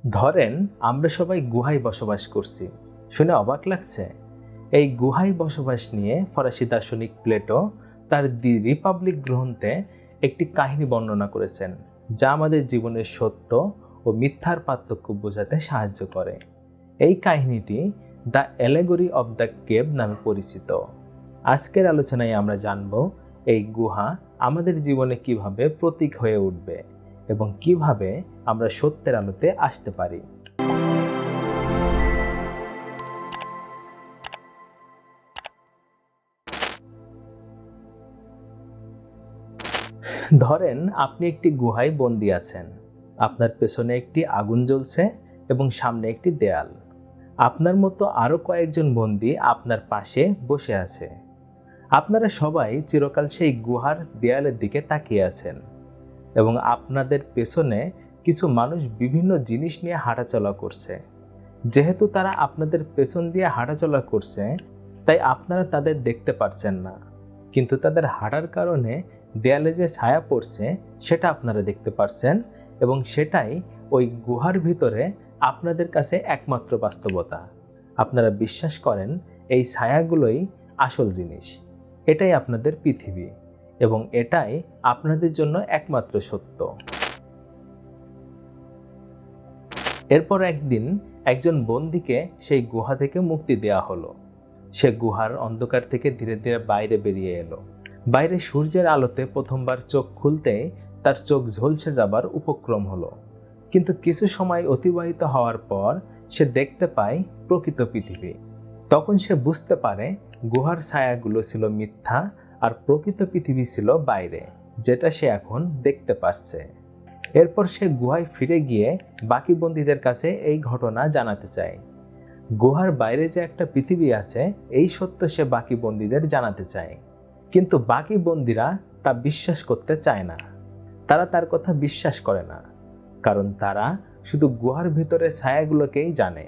ধরেন আমরা সবাই গুহায় বসবাস করছি। শুনে অবাক লাগছে? এই গুহায় বসবাস নিয়ে ফরাসি দার্শনিক প্লেটো তার দি রিপাবলিক গ্রন্থে একটি কাহিনী বর্ণনা করেছেন, যা আমাদের জীবনের সত্য ও মিথ্যার পার্থক্য বোঝাতে সাহায্য করে। এই কাহিনীটি the allegory of the cave নামে পরিচিত। আজকের আলোচনায় আমরা জানব এই গুহা আমাদের জীবনে কিভাবে প্রতীক হয়ে উঠবে এবং কিভাবে আমরা সত্যের আলোতে আসতে পারি। ধরেন আপনি একটি গুহায় বন্দী আছেন। আপনার পেছনে একটি আগুন জ্বলছে এবং সামনে একটি দেয়াল। আপনার মতো আরও কয়েকজন বন্দী আপনার পাশে বসে আছে। আপনারা সবাই চিরকাল সেই গুহার দেয়ালের দিকে তাকিয়ে আছেন এবং আপনাদের পেছনে কিছু মানুষ বিভিন্ন জিনিস নিয়ে হাঁটাচলা করছে। যেহেতু তারা আপনাদের পেছন দিয়ে হাঁটাচলা করছে, তাই আপনারা তাদের দেখতে পারছেন না, কিন্তু তাদের হাঁটার কারণে দেয়ালে যে ছায়া পড়ছে সেটা আপনারা দেখতে পারছেন এবং সেটাই ওই গুহার ভিতরে আপনাদের কাছে একমাত্র বাস্তবতা। আপনারা বিশ্বাস করেন এই ছায়াগুলোই আসল জিনিস, এটাই আপনাদের পৃথিবী এবং এটাই আপনাদের জন্য একমাত্র সত্য। এরপর একদিন একজন বন্দীকে সেই গুহা থেকে মুক্তি দেওয়া হলো। সে গুহার অন্ধকার থেকে ধীরে ধীরে বাইরে বেরিয়ে এলো। বাইরে সূর্যের আলোতে প্রথমবার চোখ খুলতেই তার চোখ ঝলসে যাবার উপক্রম হলো। কিন্তু কিছু সময় অতিবাহিত হওয়ার পর সে দেখতে পায় প্রকৃত পৃথিবী। তখন সে বুঝতে পারে গুহার ছায়াগুলো ছিল মিথ্যা আর প্রকৃত পৃথিবী ছিল বাইরে, যেটা সে এখন দেখতে পাচ্ছে। এরপর সে গুহায় ফিরে গিয়ে বাকি বন্দীদের কাছে এই ঘটনা জানাতে চায়। গুহার বাইরে যে একটা পৃথিবী আছে, এই সত্য সে বাকি বন্দীদের জানাতে চায়। কিন্তু বাকি বন্দীরা তা বিশ্বাস করতে চায় না। তারা তার কথা বিশ্বাস করে না, কারণ তারা শুধু গুহার ভিতরে ছায়াগুলোকেই জানে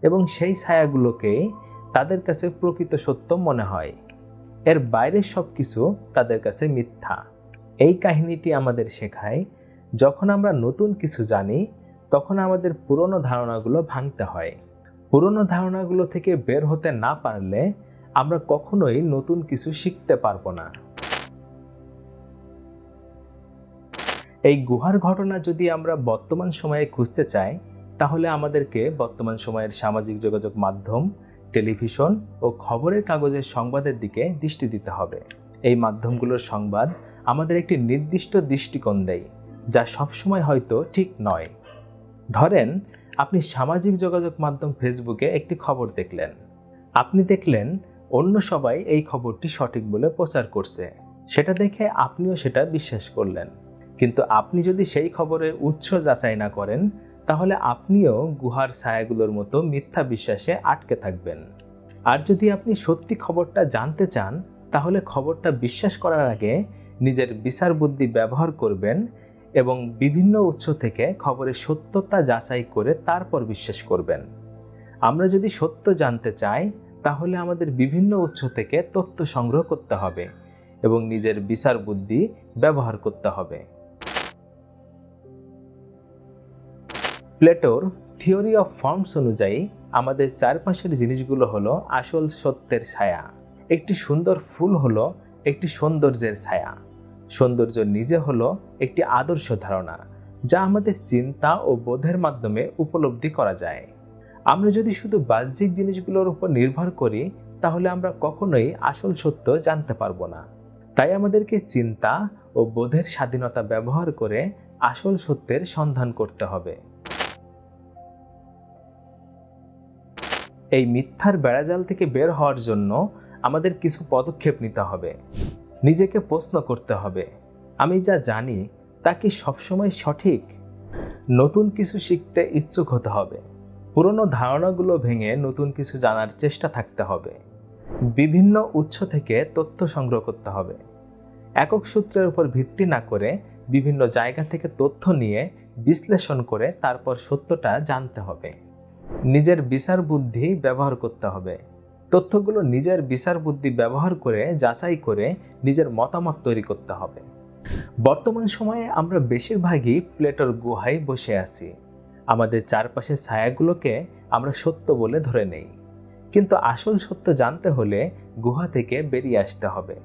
এবং সেই ছায়াগুলোকেই তাদের কাছে প্রকৃত সত্য মনে হয়। এর বাইরের সব কিছু তাদের কাছে মিথ্যা। এই কাহিনীটি আমাদের শেখায়, যখন আমরা নতুন কিছু জানি তখন আমাদের পুরনো ধারণাগুলো ভাঙতে হয়। পুরনো ধারণাগুলো থেকে বের হতে না পারলে আমরা কখনোই নতুন কিছু শিখতে পারবো না। এই গুহার ঘটনা যদি আমরা বর্তমান সময়ে খুঁজতে চাই, তাহলে আমাদেরকে বর্তমান সময়ের সামাজিক যোগাযোগ মাধ্যম, টেলিভিশন ও খবরের কাগজের সংবাদের দিকে দৃষ্টি দিতে হবে। এই মাধ্যমগুলোর সংবাদ আমাদের একটি নির্দিষ্ট দৃষ্টিকোণ দেয়, যা সবসময় হয়তো ঠিক নয়। ধরেন আপনি সামাজিক যোগাযোগ মাধ্যম ফেসবুকে একটি খবর দেখলেন। আপনি দেখলেন অন্য সবাই এই খবরটি সঠিক বলে প্রচার করছে। সেটা দেখে আপনিও সেটা বিশ্বাস করলেন। কিন্তু আপনি যদি সেই খবরের উৎস যাচাই না করেন, তাহলে আপনিও গুহার ছায়াগুলোর মতো মিথ্যা বিশ্বাসে আটকে থাকবেন। আর যদি আপনি সত্যি খবরটা জানতে চান, তাহলে খবরটা বিশ্বাস করার আগে নিজের বিচার বুদ্ধি ব্যবহার করবেন এবং বিভিন্ন উৎস থেকে খবরের সত্যতা যাচাই করে তারপর বিশ্বাস করবেন। আমরা যদি সত্য জানতে চাই, তাহলে আমাদের বিভিন্ন উৎস থেকে তথ্য সংগ্রহ করতে হবে এবং নিজের বিচার বুদ্ধি ব্যবহার করতে হবে। প্লেটোর থিওরি অফ ফর্মস অনুযায়ী আমাদের চারপাশের জিনিসগুলো হলো আসল সত্যের ছায়া। একটি সুন্দর ফুল হলো একটি সৌন্দর্যের ছায়া। সৌন্দর্য নিজে হলো একটি আদর্শ ধারণা, যা আমাদের চিন্তা ও বোধের মাধ্যমে উপলব্ধি করা যায়। আমরা যদি শুধু বাহ্যিক জিনিসগুলোর উপর নির্ভর করি, তাহলে আমরা কখনোই আসল সত্য জানতে পারবো না। তাই আমাদেরকে চিন্তা ও বোধের স্বাধীনতা ব্যবহার করে আসল সত্যের সন্ধান করতে হবে। এই মিথ্যার বেড়াজাল থেকে বের হওয়ার জন্য আমাদের কিছু পদক্ষেপ নিতে হবে। নিজেকে প্রশ্ন করতে হবে, আমি যা জানি তা কি সবসময় সঠিক? নতুন কিছু শিখতে ইচ্ছুক হতে হবে। পুরনো ধারণাগুলো ভেঙে নতুন কিছু জানার চেষ্টা থাকতে হবে। বিভিন্ন উৎস থেকে তথ্য সংগ্রহ করতে হবে। একক সূত্রের উপর ভিত্তি না করে বিভিন্ন জায়গা থেকে তথ্য নিয়ে বিশ্লেষণ করে তারপর সত্যটা জানতে হবে। নিজের বিচার বুদ্ধি ব্যবহার করতে হবে। তথ্যগুলো নিজের বিচার বুদ্ধি ব্যবহার করে যাচাই করে নিজের মতামত তৈরি করতে হবে। বর্তমান সময়ে আমরা বেশিরভাগই প্লেটোর গুহায় বসে আছি। আমাদের চারপাশের ছায়াগুলোকে আমরা সত্য বলে ধরে নেই, কিন্তু আসল সত্য জানতে হলে গুহা থেকে বেরিয়ে আসতে হবে।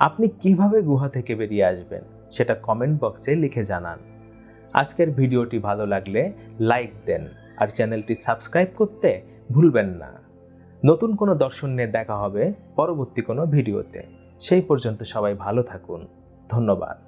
আপনি কিভাবে গুহা থেকে বেরিয়ে আসবেন সেটা কমেন্ট বক্সে লিখে জানান। আজকের ভিডিওটি ভালো লাগলে লাইক দেন আর চ্যানেলটি সাবস্ক্রাইব করতে ভুলবেন না। নতুন কোনো দর্শন নিয়ে দেখা হবে পরবর্তী কোনো ভিডিওতে। সেই পর্যন্ত সবাই ভালো থাকুন। ধন্যবাদ।